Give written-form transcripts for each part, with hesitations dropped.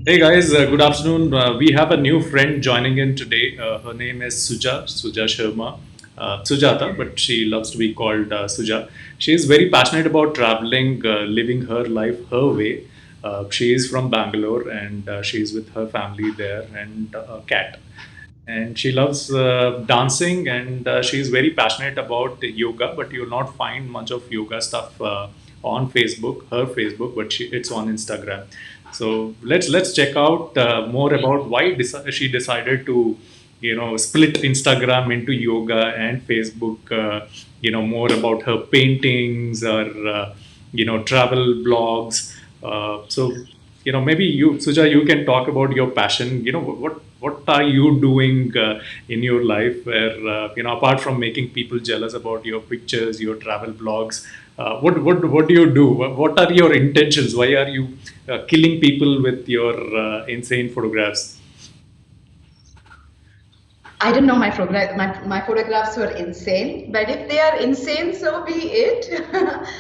Hey guys, good afternoon. We have a new friend joining in today. Her name is Suja Sharma, Sujatha, but she loves to be called Suja. She is very passionate about traveling, living her life her way. She is from Bangalore and she is with her family there and a cat. And she loves dancing and she is very passionate about yoga, but you'll not find much of yoga stuff on Facebook, her Facebook, but it's on Instagram. So let's check out more about why she decided to split Instagram into yoga and Facebook. More about her paintings or travel blogs. So maybe you, Suja, you can talk about your passion. What are you doing in your life where apart from making people jealous about your pictures, your travel blogs, what do you do? What are your intentions? Why are you killing people with your insane photographs? I don't know my photographs were insane, but if they are insane, so be it.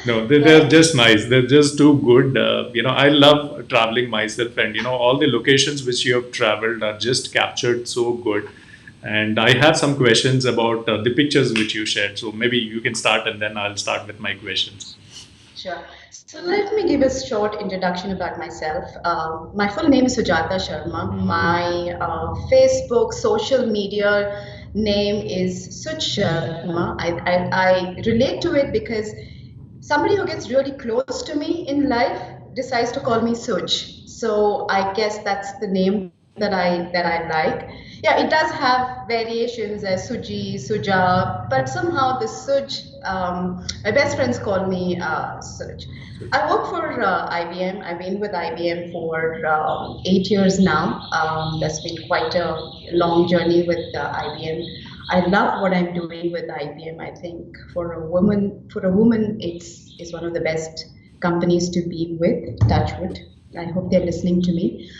No, they're Right? just nice. They're just too good. I love traveling myself, and all the locations which you have traveled are just captured so good. And I have some questions about the pictures which you shared. So maybe you can start, and then I'll start with my questions. Sure. So let me give a short introduction about myself. My full name is Sujatha Sharma. My Facebook social media name is Suj Sharma. I relate to it because somebody who gets really close to me in life decides to call me Suj. So I guess that's the name that I like. Yeah, it does have variations as Suji, Suja, but somehow the Suj, my best friends call me Suj. I work for IBM. I've been with IBM for 8 years now. That's been quite a long journey with IBM. I love what I'm doing with IBM. I think for a woman, it's one of the best companies to be with. Touchwood. I hope they're listening to me.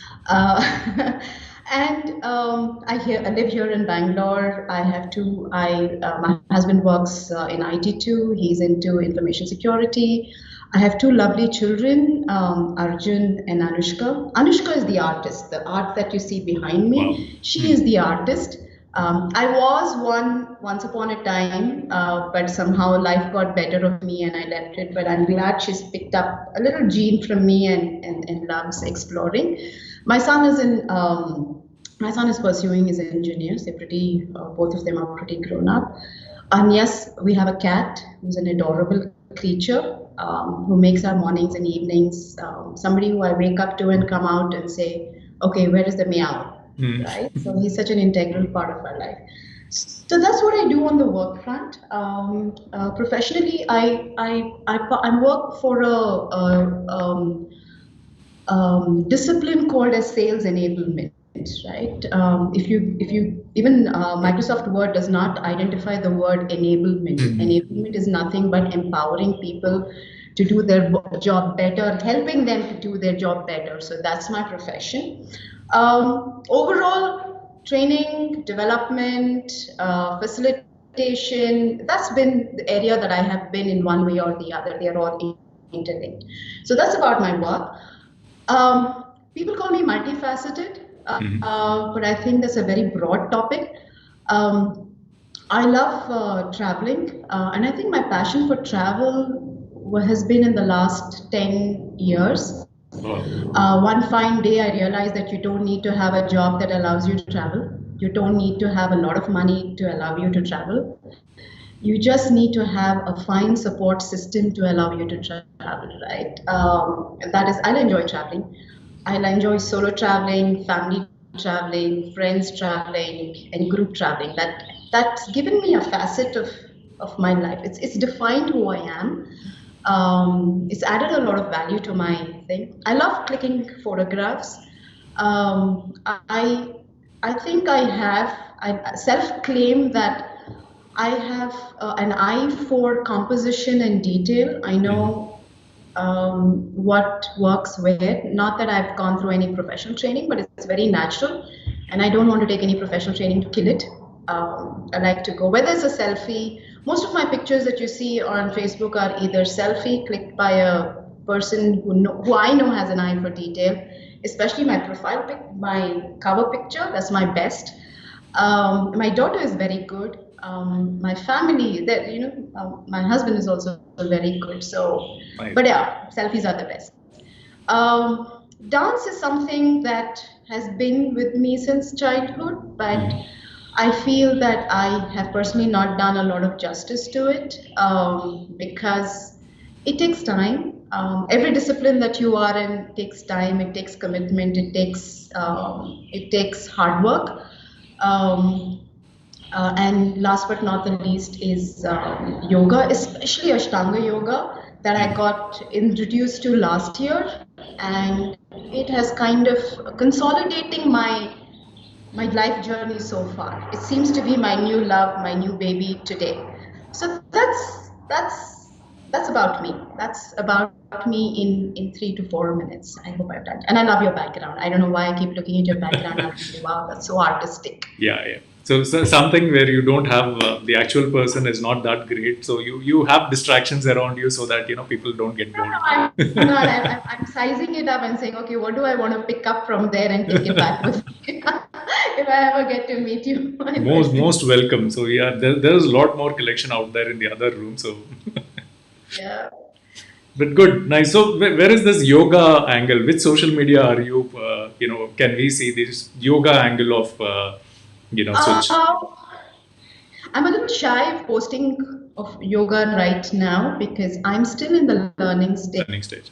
And I live here in Bangalore. I have two. My husband works in IT too. He's into information security. I have two lovely children, Arjun and Anushka. Anushka is the artist. The art that you see behind Wow. me, she is the artist. I was one once upon a time, but somehow life got better of me and I left it. But I'm glad she's picked up a little gene from me and loves exploring. My son is in. My son is pursuing his engineers. Both of them are pretty grown up. And yes, we have a cat who's an adorable creature who makes our mornings and evenings. Somebody who I wake up to and come out and say, okay, where is the meow? Hmm. Right? So he's such an integral part of our life. So that's what I do on the work front. Professionally, I work for a discipline called as sales enablement, right? If you even Microsoft Word does not identify the word enablement. Mhm. Enablement is nothing but empowering people to do their job better, helping them to do their job better. So that's my profession. Overall, training, development, facilitation, that's been the area that I have been in one way or the other. They are all interlinked. So that's about my work. People call me multifaceted, Mhm. but I think that's a very broad topic. Um, I love traveling, and I think my passion for travel has been in the last 10 years. Wow. One fine day, I realized that you don't need to have a job that allows you to travel. You don't need to have a lot of money to allow you to travel. You just need to have a fine support system to allow you to travel, right? That is, I'll enjoy traveling. I'll enjoy solo traveling, family traveling, friends traveling, and group traveling. That's given me a facet of my life. It's defined who I am. It's added a lot of value to my thing. I love clicking photographs. Um, I I think I self-claim that I have an eye for composition and detail. I Mhm. know what works where. Not that I've gone through any professional training, but it's very natural, and I don't want to take any professional training to kill it. I like to go, whether it's a selfie. Most of my pictures that you see on Facebook are either selfie clicked by a person who I know has an eye for detail, especially my profile pic, my cover picture. That's my best. My daughter is very good. My family, that my husband is also very good. So, Nice. but yeah, selfies are the best. Dance is something that has been with me since childhood, but I feel that I have personally not done a lot of justice to it because it takes time. Every discipline that you are in takes time. It takes commitment. It takes hard work. Um, and last but not the least is yoga, especially Ashtanga yoga that I got introduced to last year, and it has kind of consolidating my life journey so far. It seems to be my new love, my new baby today. So that's about me. That's about me in 3 to 4 minutes. I hope I've done. And I love your background. I don't know why I keep looking at your background. I say, wow, that's so artistic. Yeah, yeah. So something where you don't have the actual person is not that great. So you have distractions around you so that people don't get No, bored. no, I'm not. I'm sizing it up and saying, okay, what do I want to pick up from there and take it back with me if I ever get to meet you in person. Most welcome. So yeah, there's a lot more collection out there in the other room. So, Yeah. but good, nice. So where is this yoga angle? Which social media are you? Can we see this yoga angle of Such Uh, I'm a little shy of posting of yoga right now because I'm still in the learning stage. learning stage?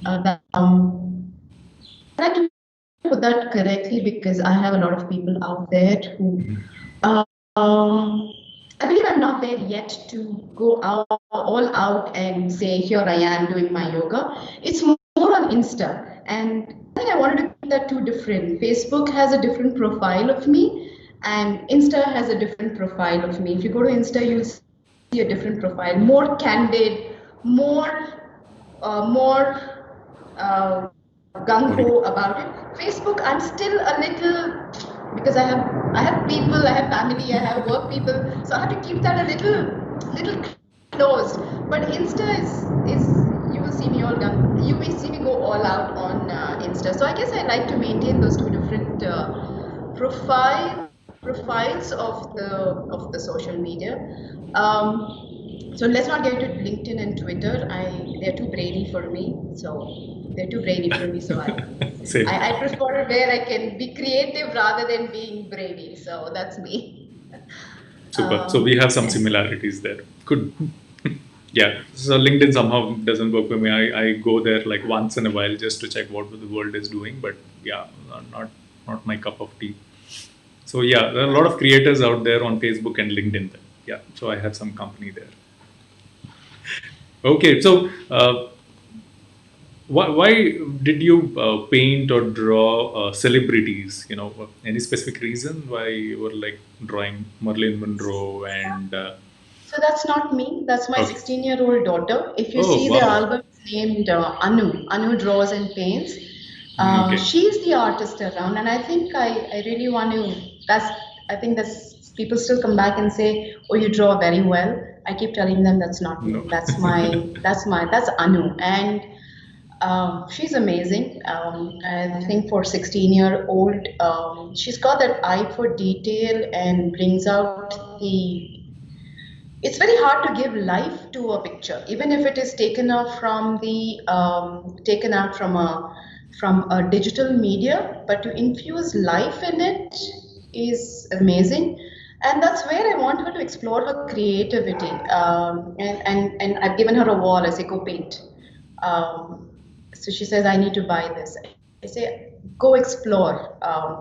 I like to put that correctly because I have a lot of people out there who, um, I believe I'm not there yet to go out, all out and say, here I am doing my yoga. It's more on Insta. And I think I wanted to keep that two different. Facebook has a different profile of me, and Insta has a different profile of me. If you go to Insta, you'll see a different profile, more candid, more uh, gung ho about it. Facebook, I'm still a little because I have people, I have family, I have work people, so I have to keep that a little closed. But Insta is you will see me you will see me go all out on Insta. So I guess I like to maintain those two different profiles of the social media. So let's not get into LinkedIn and Twitter. They're too brainy for me. So Same. I prefer where I can be creative rather than being brainy. So that's me. Super. So we have some Yes. similarities there. Good. Yeah. So LinkedIn somehow doesn't work for me. I go there like once in a while just to check what the world is doing. But yeah, not my cup of tea. So yeah, there are a lot of creators out there on Facebook and LinkedIn. Then. Yeah. So I have some company there. Okay. So why did you paint or draw celebrities? Any specific reason why you were like drawing Marilyn Monroe and So that's not me. That's my okay. 16-year-old daughter. If you Oh see the wow. album, it's named Anu. Anu draws and paints. Okay. She's the artist around, and I think I really want to. I think that's people still come back and say, "Oh, you draw very well." I keep telling them that's not No. me. That's Anu, and she's amazing. I think for 16-year-old, she's got that eye for detail and brings out the it's very hard to give life to a picture, even if it is taken out from a digital media. But to infuse life in it is amazing, and that's where I want her to explore her creativity. And I've given her a wall. I say, go paint. So she says, I need to buy this. I say, go explore.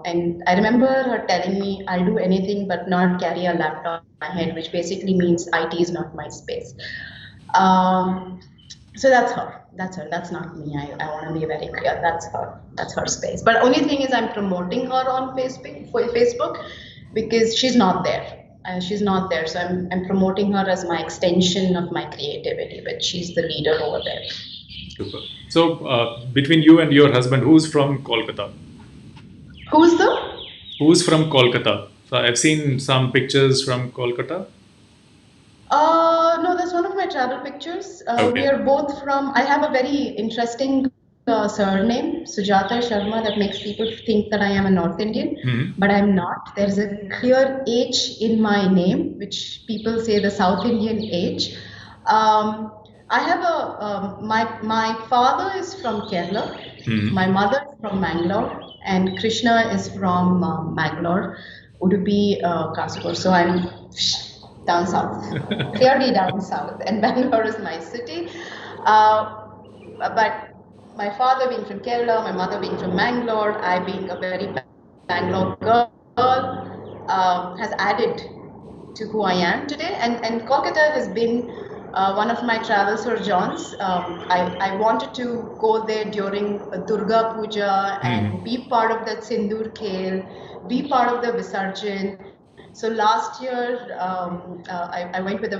And I remember her telling me, I'll do anything but not carry a laptop in my head, which basically means IT is not my space. Um, so that's her. That's her. That's not me. I want to be very clear. That's her. That's her space. But only thing is, I'm promoting her on Facebook because she's not there. She's not there. So I'm promoting her as my extension of my creativity, but she's the leader over there. Super. So between you and your husband, who's from Kolkata? Who's the? Who's from Kolkata? So I've seen some pictures from Kolkata. No, that's one of my travel pictures. We Okay. are both from, I have a very interesting surname, Sujatha Sharma, that makes people think that I am a North Indian, Hmm. but I'm not. There is a clear H in my name, which people say the South Indian H. Um, I have my father is from Kerala, Hmm. my mother is from Bangalore, and Krishna is from Bangalore, Udupi, Kasur. So I'm down south, clearly down south, and Bangalore is my city. But my father being from Kerala, my mother being from Bangalore, I being a very Bangalore girl, has added to who I am today. And Kolkata has been one of my travel surgeons. I wanted to go there during Durga Puja Hmm. and be part of that Sindur Khel, be part of the Visarjan. So last year, I went with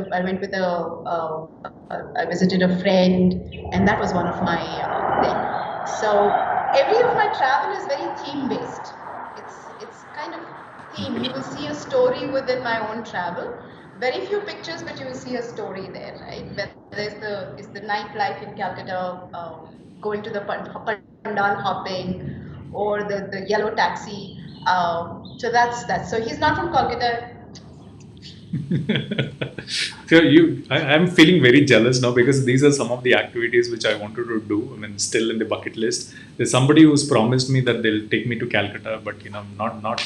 I visited a friend, and that was one of my thing. So every of my travel is very theme based. It's kind of theme. You will see a story within my own travel. Very few pictures, but you will see a story there, right? Whether it's the nightlife in Calcutta, going to the pandal hopping, or the yellow taxi. So that's that. So he's not from Calcutta. So I'm feeling very jealous now because these are some of the activities which I wanted to do. I mean, still in the bucket list. There's somebody who's promised me that they'll take me to Calcutta, but not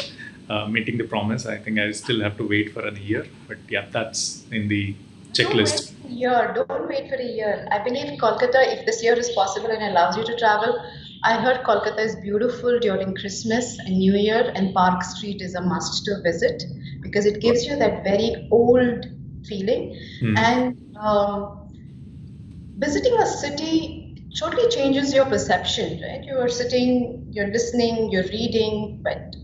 meeting the promise. I think I still have to wait for a year. But yeah, that's in the Don't wait checklist. for a year. Don't wait for a year. I believe Kolkata, if this year is possible and allows you to travel, I heard Kolkata is beautiful during Christmas and New Year, and Park Street is a must to visit because it gives you that very old feeling. Hmm. And visiting a city totally changes your perception, right? You are sitting, you're listening, you're reading, but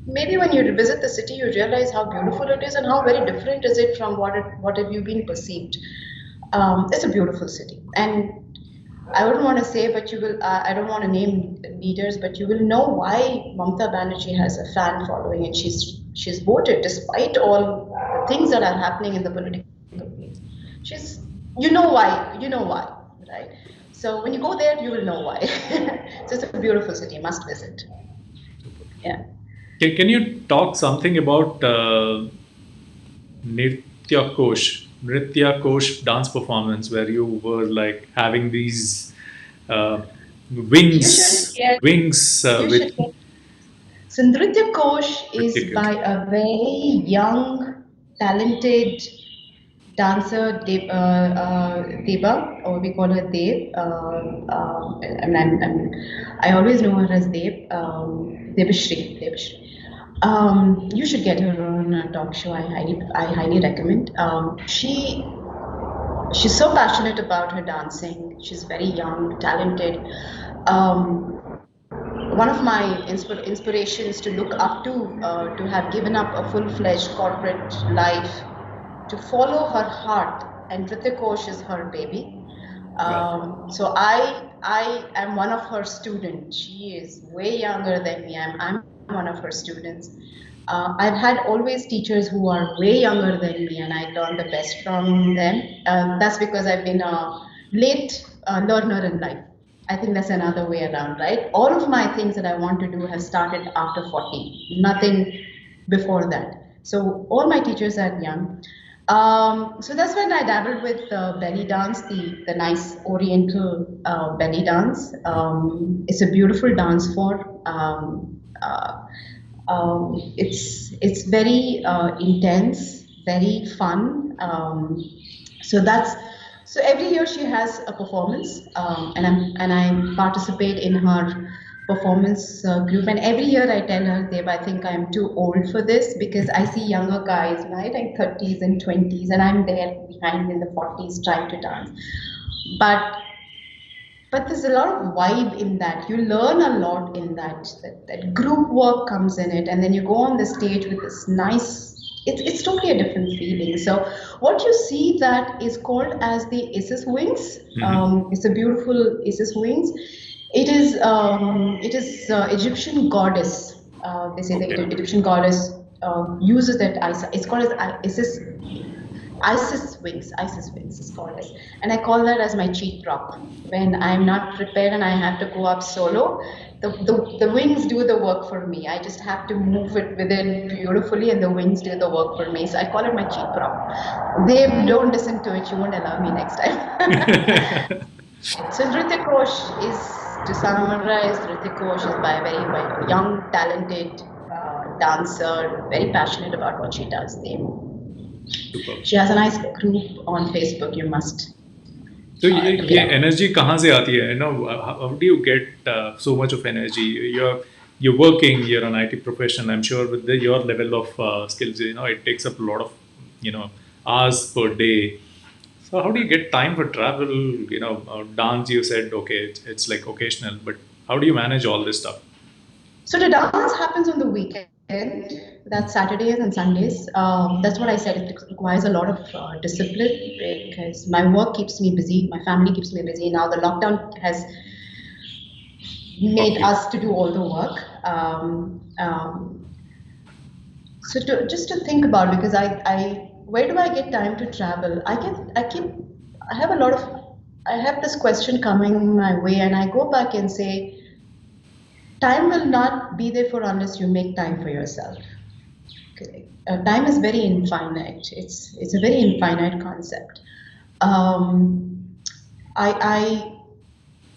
maybe when you visit the city, you realize how beautiful it is and how very different is it from what have you been perceived. It's a beautiful city, and I wouldn't want to say, but you will. I don't want to name leaders, but you will know why Mamata Banerjee has a fan following, and she's voted despite all the things that are happening in the political field. She's, you know why, right? So when you go there, you will know why. So it's a beautiful city, must visit. Yeah. Can you talk something about Nritya Kosh dance performance where you were like having these uh, You should get. wings You with should get. So Nritya Kosh is Nritya by Kosh. a very young, talented dancer, Deba, or we call her Dev. And I always know her as Dev, Debashri. Debashri. You should get her on a talk show. I highly recommend. She's so passionate about her dancing. She's very young, talented. One of my inspirations to look up to have given up a full-fledged corporate life to follow her heart, and Ritik Ghosh is her baby. Wow. So I am one of her students. She is way younger than me. I'm one of her students. I've had always teachers who are way younger than me, and I learn the best from them. That's because I've been a late learner in life. I think that's another way around, right? All of my things that I want to do have started after 40, nothing before that. So all my teachers are young. So that's when I dabbled with belly dance, the nice oriental belly dance. It's a beautiful dance form. It's very intense, very fun. So every year she has a performance, and I participate in her performance group. And every year I tell her, Deb, I think I'm too old for this because I see younger guys, right, like 30s and 20s, and I'm there behind in the 40s trying to dance. But there's a lot of vibe in that. You learn a lot in that group work comes in it, and then you go on the stage with this nice. It's totally a different feeling. So what you see that is called as the Isis wings. Hmm. It's a beautiful Isis wings. It is Egyptian goddess. They say the Okay. Egyptian goddess uses that Isis. It's called as Isis Isis wings is called as, and I call that as my cheat prop. When I'm not prepared and I have to go up solo, the wings do the work for me. I just have to move it within beautifully, and the wings do the work for me. So I call it my cheat prop. They don't listen to it. You won't allow me next time. So Nritya Ghosh is, to summarize, Nritya Ghosh is by a very young, talented dancer, very passionate about what she does. Superb. She has a nice group on Facebook. You must तो ये check. Energy कहाँ से आती है? How do you get so much of energy? You're working, you're an IT professional. I'm sure with your level of skills, it takes up a lot of hours per day. So how do you get time for travel? Dance. You said okay, it's like occasional, but how do you manage all this stuff? So the dance happens on the weekend. That's Saturdays and Sundays. That's what I said. It requires a lot of discipline because my work keeps me busy. My family keeps me busy. Now the lockdown has made Okay. us to do all the work. So just to think about, because where do I get time to travel? I have a lot of, I have this question coming my way, and I go back and say, time will not be there for unless you make time for yourself. Okay. Time is very infinite. It's a very infinite concept. Um, I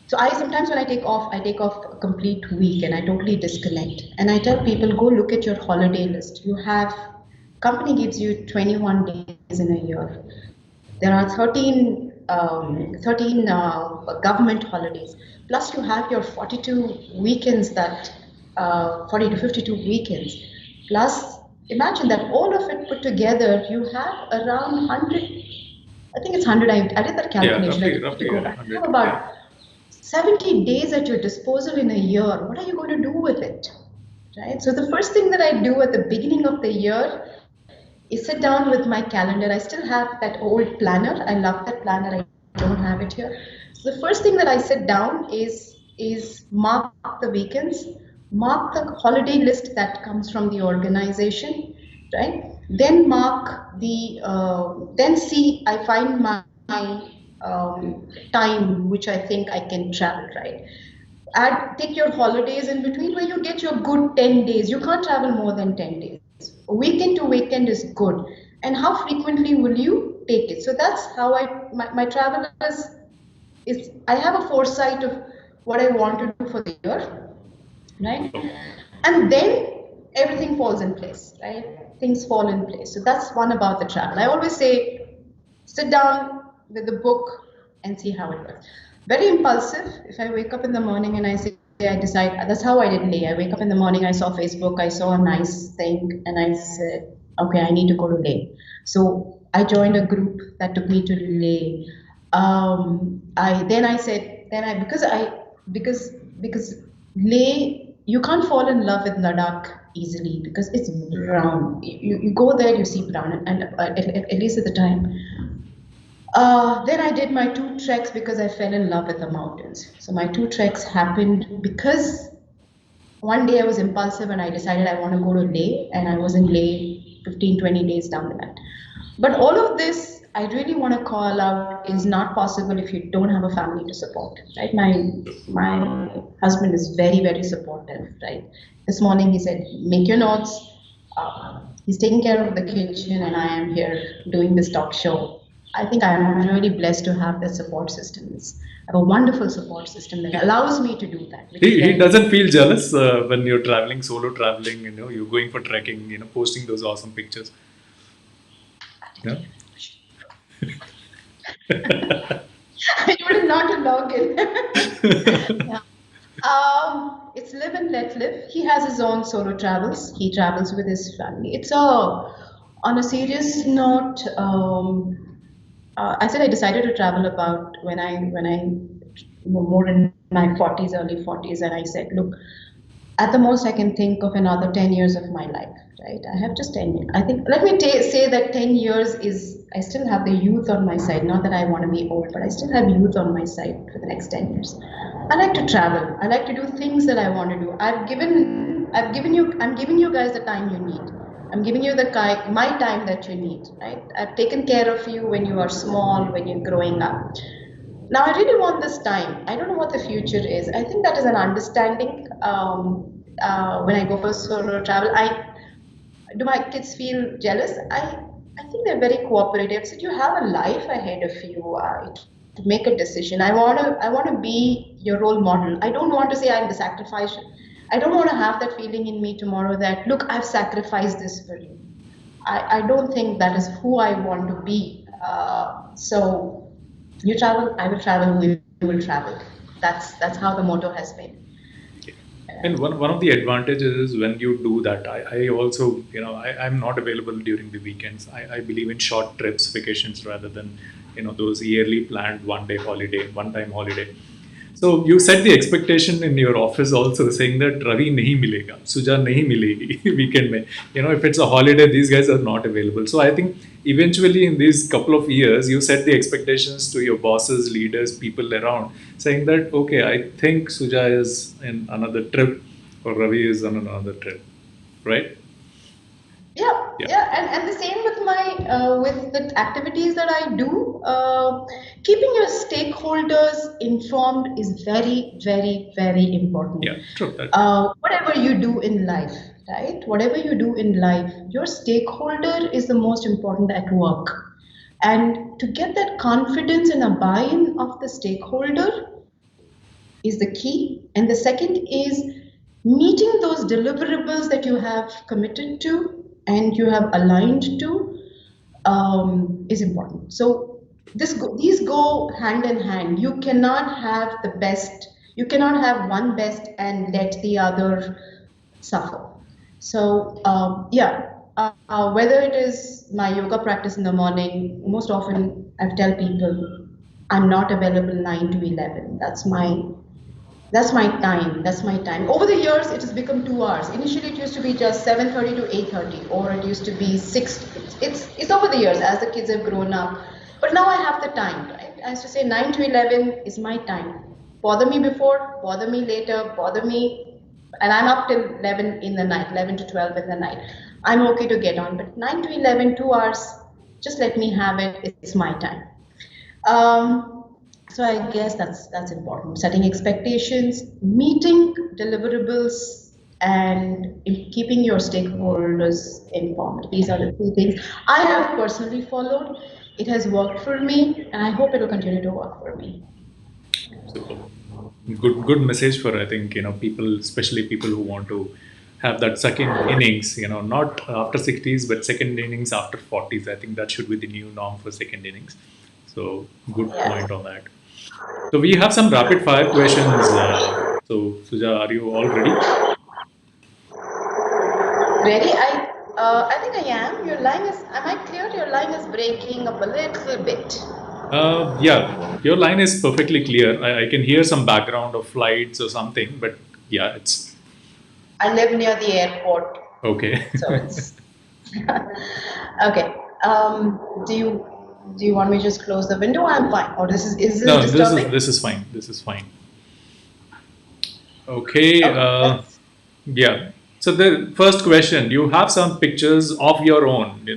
so I sometimes when I take off a complete week and I totally disconnect. And I tell people, go look at your holiday list. You have company gives you 21 days in a year. There are 13 government holidays. Plus you have your 42 weekends, that 40 to 52 weekends. Plus, imagine that all of it put together, you have around 100, I think it's 100, I did that Yeah, calculation, I roughly, have to roughly go back. You have 100. Yeah. about 70 days at your disposal in a year. What are you going to do with it? Right? So the first thing that I do at the beginning of the year is sit down with my calendar. I still have that old planner. I love that planner. I don't have it here. So the first thing that I sit down is mark the weekends, mark the holiday list that comes from the organization, right? Then mark then see, I find my time which I think I can travel, right? Take your holidays in between where you get your good 10 days. You can't travel more than 10 days. Weekend to weekend is good. And how frequently will you take it? So that's how my travel is I have a foresight of what I want to do for the year, right? Superb. And then everything falls in place, right? Things fall in place. So that's one about the travel. I always say, sit down with the book and see how it works. Very impulsive. If I wake up in the morning and I say, I decide, that's how I did Leh. I wake up in the morning, I saw Facebook, I saw a nice thing, and I said, okay, I need to go to Leh. So I joined a group that took me to Leh. I said, because Leh, you can't fall in love with Ladakh easily because it's brown. You go there, you see brown, and at least at the time. Then I did my two treks because I fell in love with the mountains. So my two treks happened because one day I was impulsive and I decided I want to go to Leh, and I was in Leh 15, 20 days down the line. But all of this, I really want to call out, is not possible if you don't have a family to support, right? My husband is very supportive, right? This morning he said, make your notes. He's taking care of the kitchen, and I am here doing this talk show. I think I am really blessed to have that support system. I have a wonderful support system that allows me to do that. Because He then, doesn't feel jealous when you're traveling, solo traveling, you're going for trekking, posting those awesome pictures. Yeah. I told him not to log in. Yeah. It's live and let live. He has his own solo travels. He travels with his family. On a serious note. I said I decided to travel about when I more in my 40s, early 40s, and I said, look, at the most I can think of another 10 years of my life, right? I have just 10 years. I think, let me say that 10 years is, I still have the youth on my side. Not that I want to be old, but I still have youth on my side for the next 10 years. I like to travel. I like to do things that I want to do. I'm giving you guys the time you need. I'm giving you the my time that you need, right? I've taken care of you when you are small, when you're growing up. Now I really want this time. I don't know what the future is. I think that is an understanding. When I go for solo travel, I do my kids feel jealous? I think they're very cooperative. So you have a life ahead of you to make a decision. I want to be your role model. I don't want to say I'm the sacrifice. I don't want to have that feeling in me tomorrow that look, I've sacrificed this for you. I don't think that is who I want to be. So you travel, I will travel, we will travel. That's how the motto has been. And one of the advantages is when you do that, I also, I'm not available during the weekends. I believe in short trips, vacations, rather than, those yearly planned one time holiday. So you set the expectation in your office also saying that Ravi nahi milega, Suja nahi milegi weekend mein. If it's a holiday, these guys are not available. So I think eventually in these couple of years, you set the expectations to your bosses, leaders, people around, saying that okay, I think Suja is in another trip or Ravi is on another trip, right? Yeah, Yeah. yeah, and the same with my with the activities that I do. Keeping your stakeholders informed is very, very, very important. Yeah, true. That. Whatever you do in life, right? Whatever you do in life, your stakeholder is the most important at work. And to get that confidence and a buy-in of the stakeholder is the key. And the second is meeting those deliverables that you have committed to and you have aligned to is important. So these go hand in hand. You cannot have the best. You cannot have one best and let the other suffer. So yeah, whether it is my yoga practice in the morning, most often I tell people I'm not available 9 to 11. That's my time. That's my time. Over the years, it has become 2 hours. Initially, it used to be just 7:30 to 8:30, or it used to be 6. It's over the years as the kids have grown up. But now I have the time, right? I used to say 9 to 11 is my time. Bother me before, bother me later, bother me, and I'm up till 11 in the night, 11 to 12 in the night. I'm okay to get on, but 9 to 11, 2 hours, just let me have it. It's my time. Um, so I guess that's important. Setting expectations, meeting deliverables, and keeping your stakeholders informed. These are the two things I have personally followed. It has worked for me, and I hope it will continue to work for me. Super. Good message for, I think, people, especially people who want to have that second innings, not after 60s, but second innings after 40s. I think that should be the new norm for second innings. So good Yeah. point on that. So we have some rapid fire questions. So Suja, are you all ready? Ready? I think I am. Your line is. Am I clear? Your line is breaking up a little bit. Yeah, your line is perfectly clear. I can hear some background of flights or something, but yeah, it's I live near the airport, okay. so it's okay. Do you want me to just close the window? I'm fine. Or is this No, this is disturbing? this is fine. This is fine. Okay. Okay, let's. Yeah. So the first question: you have some pictures of your own.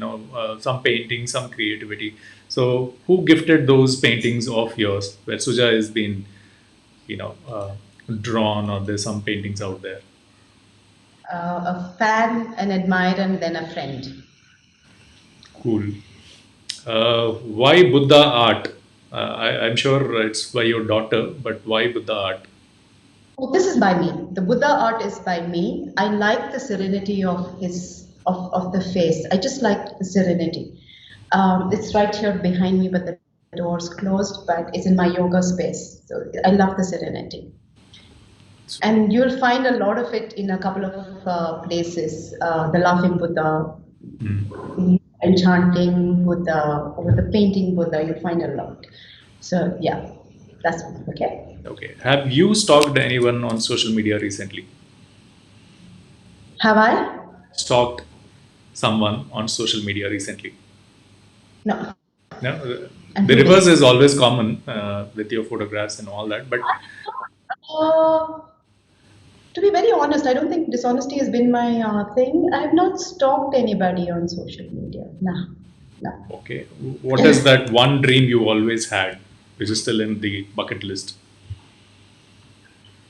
Some paintings, some creativity. So who gifted those paintings of yours? Where Suja has been, you know, uh, drawn, or there's some paintings out there. A fan, an admirer, and then a friend. Cool. Why Buddha art? I'm sure it's by your daughter, but why Buddha art? Oh, this is by me. The Buddha art is by me. I like the serenity of of the face. I just like the serenity. It's right here behind me, but the door's closed, but it's in my yoga space. So I love the serenity. And you'll find a lot of it in a couple of places. The Laughing Buddha, Enchanting Buddha, or the Painting Buddha, you'll find a lot. So yeah, that's okay. Okay. Have you stalked anyone on social media recently? Have I? Stalked someone on social media recently? No. No. And The who reverse did? is always common with your photographs and all that. But Uh, To be very honest, I don't think dishonesty has been my thing. I have not stalked anybody on social media. Nah, no. Okay. What is that one dream you always had, which is still in the bucket list?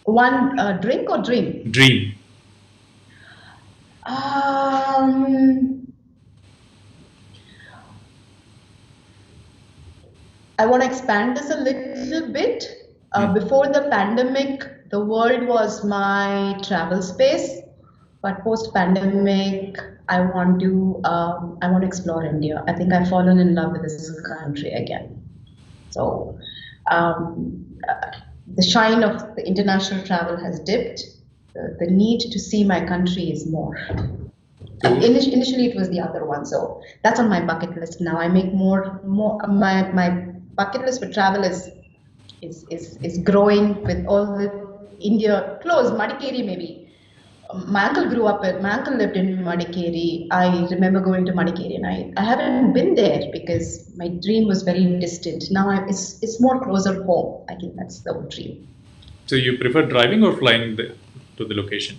One drink or dream? Dream. Um, I want to expand this a little bit. Hmm. Before the pandemic, the world was my travel space, but post-pandemic, I want to explore India. I think I've fallen in love with this country again. So the shine of the international travel has dipped. The need to see my country is more. So, Initially, it was the other one, so that's on my bucket list now. I make more. My bucket list for travel is growing with all the India close. Madikeri maybe. My uncle lived in Madikeri. I remember going to Madikeri, and I haven't been there because my dream was very distant. Now it's more closer home. I think that's the dream. so you prefer driving or flying to the location?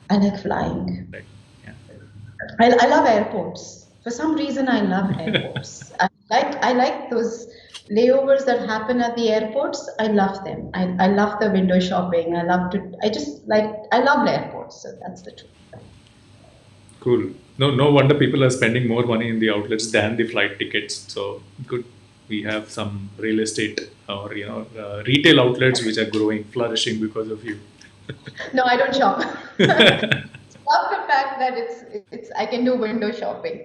I like flying. Right. Yeah. I love airports. For some reason, I love airports. I like those layovers that happen at the airports. I love them. I love the window shopping. I love airports. So that's the truth. Cool. No wonder people are spending more money in the outlets than the flight tickets. So good. We have some real estate or retail outlets which are growing, flourishing because of you. No, I don't shop. Love the fact that it's I can do window shopping.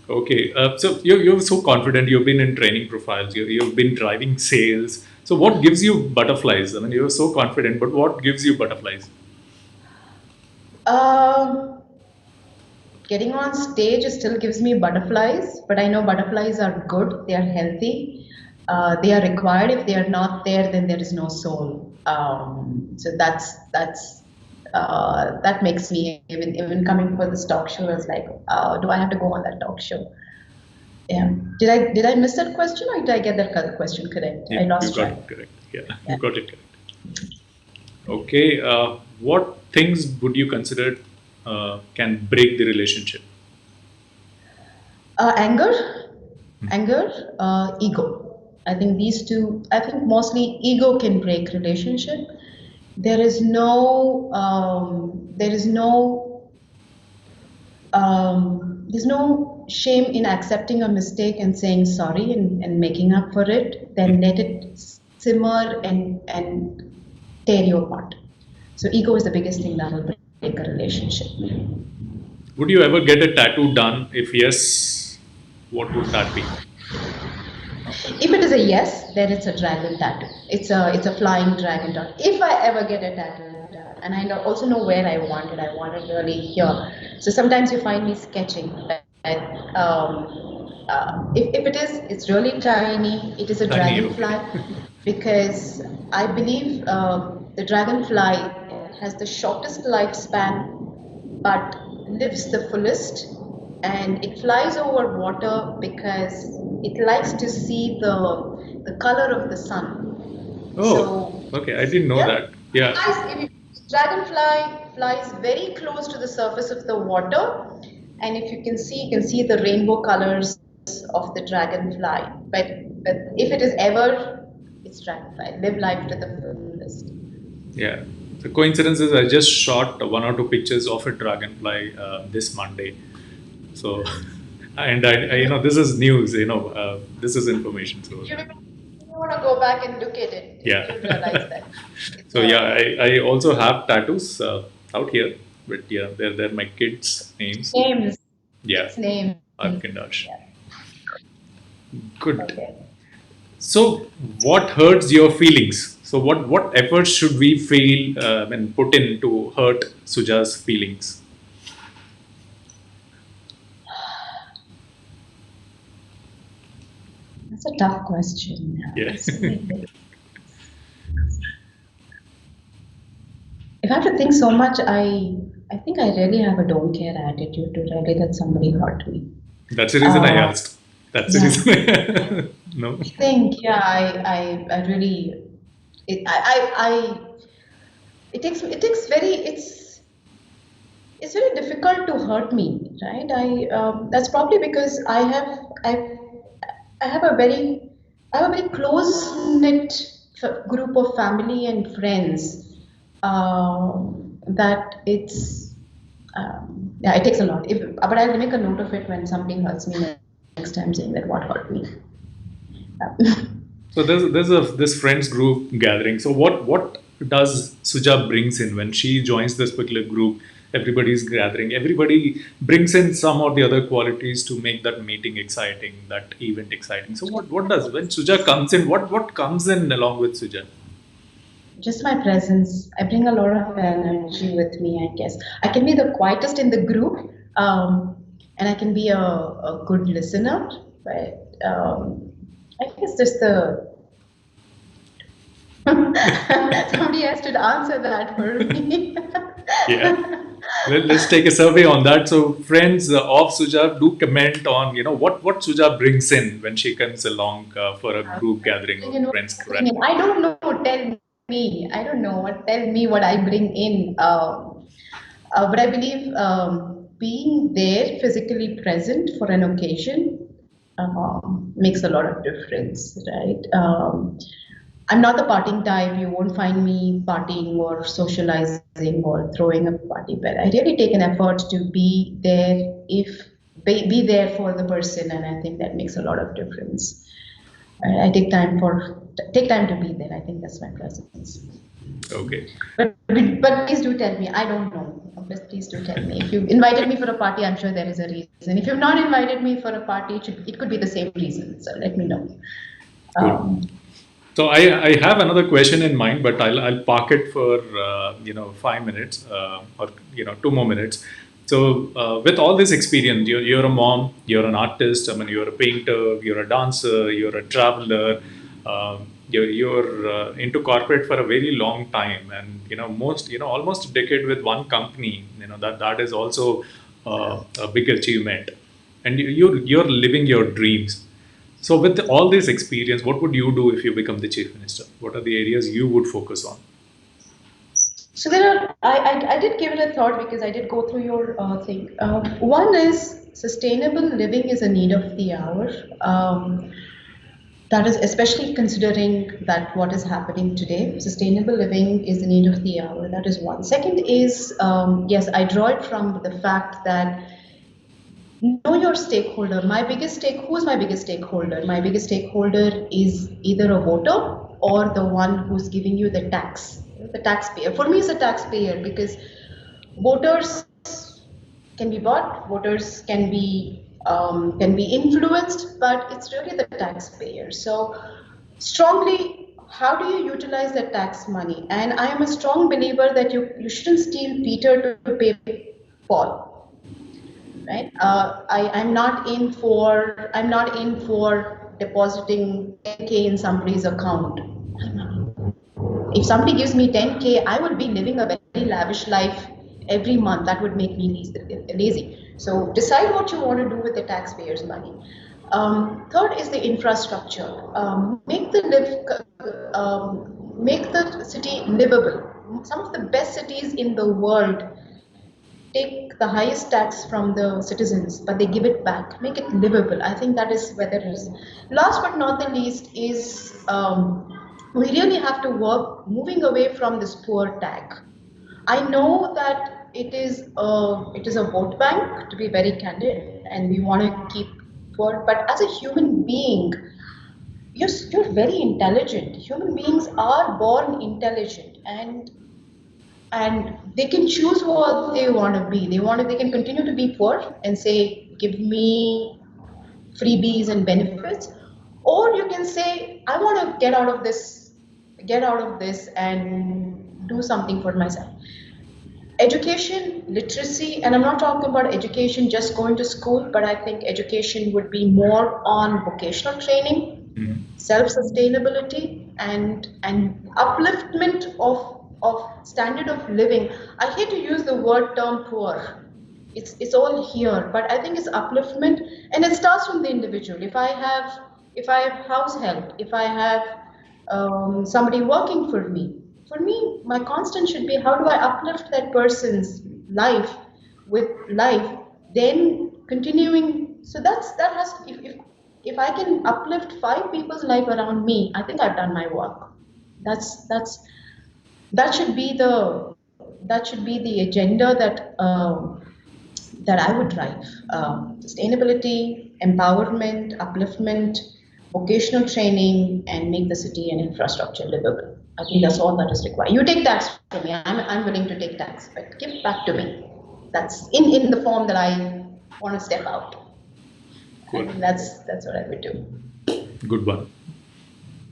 Okay. So you're so confident. You've been in training profiles. You've been driving sales. So what gives you butterflies? I mean, you're so confident, but what gives you butterflies? Um, Getting on stage still gives me butterflies, but I know butterflies are good. They are healthy. They are required. If they are not there, then there is no soul. That makes me even coming for this talk show is like, do I have to go on that talk show? Yeah. Did I miss that question or did I get that question correct? I You lost got track. it correct. Yeah, you Yeah. got it correct. Okay. What things would you consider can break the relationship? Anger, ego. I think these two. I think mostly ego can break relationship. There's no shame in accepting a mistake and saying sorry and making up for it. Then let it simmer and tear you apart. So ego is the biggest thing that will break a relationship. Would you ever get a tattoo done? If yes, what would that be? If it is a yes, then it's a dragon tattoo. It's a flying dragon tattoo. If I ever get a tattoo done, and also know where I want it. I want it really here. So sometimes you find me sketching. If it is, it's really tiny. It is a Tiny, okay. dragonfly because I believe the dragonfly has the shortest lifespan but lives the fullest, and it flies over water because it likes to see the color of the sun. Oh, So okay. I didn't know yeah, that. Yeah, dragonfly flies very close to the surface of the water, and if you can see the rainbow colors of the dragonfly. But if it is ever, it's dragonfly. Live life to the fullest. yeah. The coincidence is I just shot one or two pictures of a dragonfly this Monday. So, and this is news. This is information. So, You want to go back and look at it, yeah. you'll realize that it's So yeah, I also have tattoos out here, but yeah, they're my kids' names. names. Yeah, It's names. Arkandash. Yeah. Good. Okay. So, what hurts your feelings? So, what efforts should we feel and put in to hurt Suja's feelings? That's a tough question. Yeah. If I have to think so much, I think I really have a don't care attitude to really let somebody hurt me. That's the reason I Uh, asked. That's the yeah. reason. No. I think, yeah, I really, I it takes very it's very difficult to hurt me, right? That's probably because I have a very I have a very close knit group of family and friends, that it's yeah, it takes a lot. But I'll make a note of it when something hurts me next time, saying that what hurt me. So there's this friends group gathering. So what does Suja brings in when she joins this particular group? Everybody's gathering. Everybody brings in some or the other qualities to make that meeting exciting, that event exciting. So what does when Suja comes in? What comes in along with Suja? Just my presence. I bring a lot of energy with me, I guess. I can be the quietest in the group, and I can be a good listener, but I guess just the somebody has to answer that for me. Yeah. Let's take a survey on that. So, friends of Suja, do comment on what Suja brings in when she comes along for a group gathering or You know, friends bring in. gathering. I don't know. Tell me. I don't know. What tell me what I bring in. But I believe being there, physically present for an occasion, makes a lot of difference, right? I'm not the partying type. You won't find me partying or socializing or throwing a party, but I really take an effort to be there if be there for the person, and I think that makes a lot of difference. I take time to be there. I think that's my presence. Okay. But please do tell me. I don't know. Please do tell me. If you invited me for a party, I'm sure there is a reason. If you've not invited me for a party, it could be the same reason. So let me know. Good. Um, So I have another question in mind, but I'll park it for 5 minutes or 2 more minutes. So with all this experience, you're a mom, you're an artist. I mean, you're a painter, you're a dancer, you're a traveler. You're into corporate for a very long time, and most almost a decade with one company. That is also a big achievement, and you're living your dreams. So, with all this experience, what would you do if you become the chief minister? What are the areas you would focus on? so there are. I did give it a thought because I did go through your thing. One is sustainable living is a need of the hour. That is especially considering that what is happening today. Sustainable living is the need of the hour. That is one. Second is, yes, I draw it from the fact that know your stakeholder. Who's my biggest stakeholder? My biggest stakeholder is either a voter or the one who's giving you the taxpayer. For me, it's the taxpayer because voters can be bought, voters can be influenced, but it's really the taxpayer. So strongly, how do you utilize the tax money? And I am a strong believer that you shouldn't steal Peter to pay Paul, right? I'm not in for depositing 10K in somebody's account. If somebody gives me 10K, I would be living a very lavish life every month. That would make me lazy. So decide what you want to do with the taxpayers' money. Third is the infrastructure. Make the city livable. Some of the best cities in the world take the highest tax from the citizens, but they give it back, make it livable. I think that is where it is. Last but not the least is we really have to work moving away from this poor tag. I know that it is a vote bank to be very candid, and we want to keep poor. But as a human being, you're very intelligent. Human beings are born intelligent, and they can choose what they want to be. They can continue to be poor and say, give me freebies and benefits, or you can say, I want to get out of this and do something for myself. Education, literacy, and I'm not talking about education just going to school, but I think education would be more on vocational training, Mhm. self-sustainability, and upliftment of standard of living. I hate to use the word term poor. It's all here, but I think it's upliftment, and it starts from the individual. If I have house help, if I have somebody working for me, for me, my constant should be how do I uplift that person's life with life, then continuing. So that has if I can uplift 5 people's life around me, I think I've done my work. That's that should be the agenda that I would drive. Sustainability, empowerment, upliftment, vocational training, and make the city and infrastructure livable. I think that's all that is required. You take tax from me. I'm willing to take tax, but give it back to me. That's in the form that I want to step out. Cool. And that's what I would do. Good one.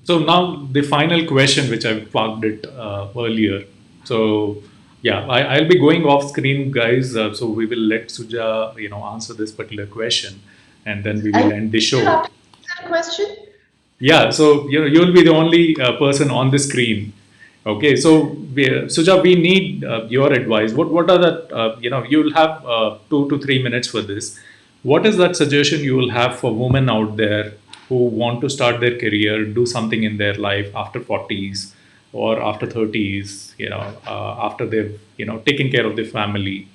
So now the final question, which I parked it earlier. So yeah, I'll be going off screen, guys. So we will let Suja, answer this particular question, and then we Are will you end the sure show. after that question? Yeah. So you'll be the only person on the screen. Okay. So Suja, we need your advice. What are that? You'll have 2 to 3 minutes for this. What is that suggestion you will have for women out there who want to start their career, do something in their life after 40s or after 30s, after they've, taken care of their family,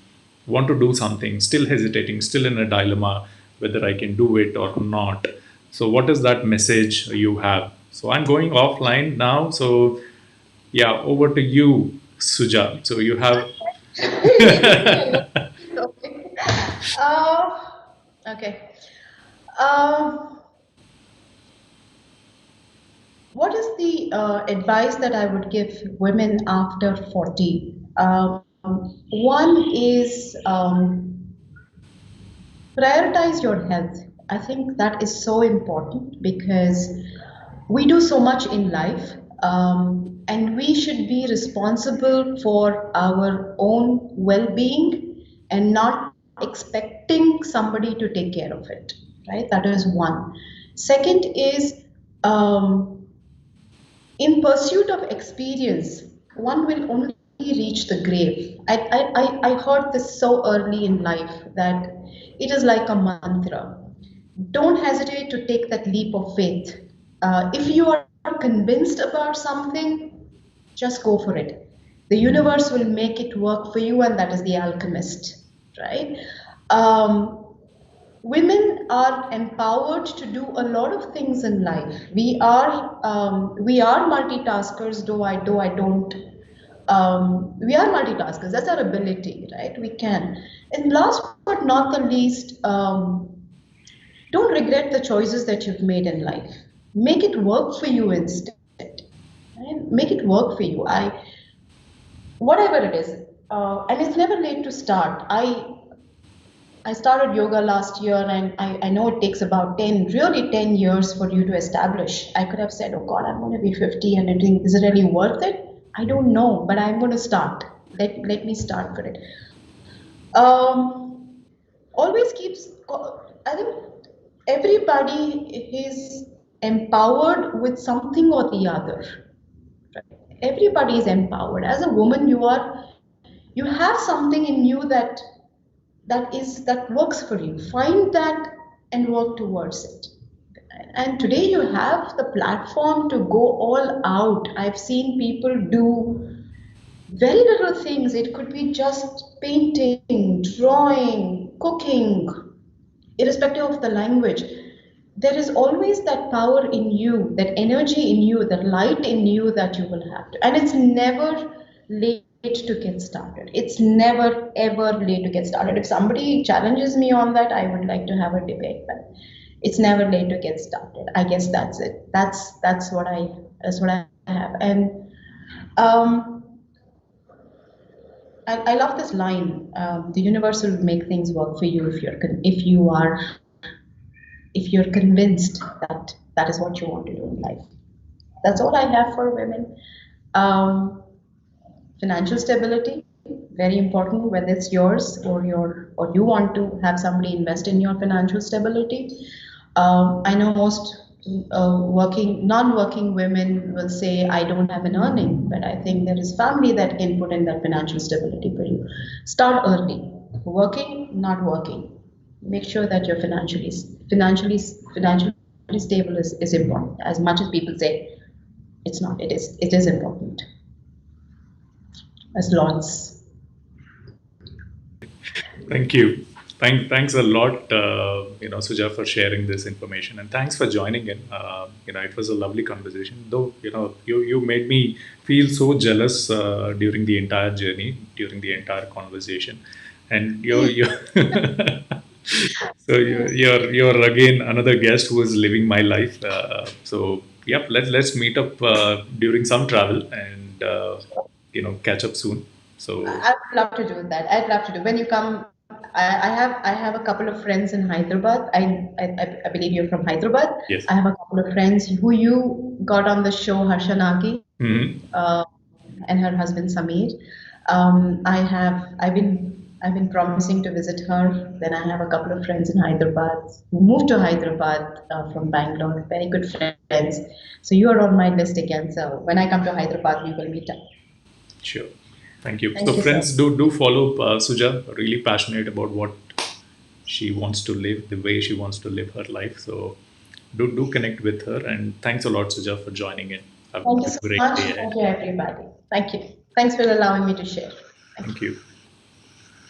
want to do something, still hesitating, still in a dilemma whether I can do it or not. So, what is that message you have? So, I'm going offline now. So, yeah, over to you, Suja. So, you have. Leaving me alone. Okay. Uh, okay. Um, what is the advice that I would give women after 40? One is prioritize your health. I think that is so important because we do so much in life, and we should be responsible for our own well being and not expecting somebody to take care of it, right? That is one. Second is in pursuit of experience, one will only reach the grave. I heard this so early in life that it is like a mantra. Don't hesitate to take that leap of faith. If you are convinced about something, just go for it. The universe will make it work for you, and that is the alchemist, right? Um, Women are empowered to do a lot of things in life. We are multitaskers, though I don't. We are multitaskers. That's our ability, right? We can. And last but not the least, don't regret the choices that you've made in life. Make it work for you instead. Right? Make it work for you. Whatever it is, and it's never late to start. I started yoga last year, and I know it takes about 10 years for you to establish. I could have said, oh God, I'm going to be 50 and everything. Is it really worth it? I don't know, but I'm going to start. Let me start for it. Always keeps, I think everybody is empowered with something or the other. Everybody is empowered. As a woman, you have something in you that works for you. Find that and work towards it. And today you have the platform to go all out. I've seen people do very little things. It could be just painting, drawing, cooking, irrespective of the language. There is always that power in you, that energy in you, that light in you that you will have to. And it's never late to get started. It's never ever late to get started. If somebody challenges me on that, I would like to have a debate. But it's never late to get started. I guess that's it. That's what I have. And um, I love this line. The universe will make things work for you if you're convinced that that is what you want to do in life. That's all I have for women. Um, Financial stability, very important, whether it's yours or you want to have somebody invest in your financial stability. I know most non-working women will say, I don't have an earning, but I think there is family that can put in that financial stability for you. Start early. Working, not working. Make sure that you're financially stable is important. As much as people say it's not, it is important. as lots. Thank you. Thanks a lot, Suja, for sharing this information, and thanks for joining in. It was a lovely conversation. Though, you made me feel so jealous during the entire journey, during the entire conversation, and you're so you're again another guest who is living my life. So, yep, let's meet up during some travel and catch up soon. So, I would love to do that. I'd love to do. When you come, I have a couple of friends in Hyderabad. I believe you're from Hyderabad. yes. I have a couple of friends who you got on the show, Harsha Nagi, Mhm. uh, and her husband Sameer. I've been promising to visit her. Then I have a couple of friends in Hyderabad who moved to Hyderabad from Bangalore. Very good friends. So you are on my list again. So when I come to Hyderabad, we will meet up. Sure. Thank you. So, Thank you, sir. friends, do follow Suja. Really passionate about what she wants to live, the way she wants to live her life. So, do connect with her. And thanks a lot, Suja, for joining in. Have Thank you a so great much. day Thank ahead. you, everybody. Thank you. Thanks for allowing me to share. Thank Thank you. you.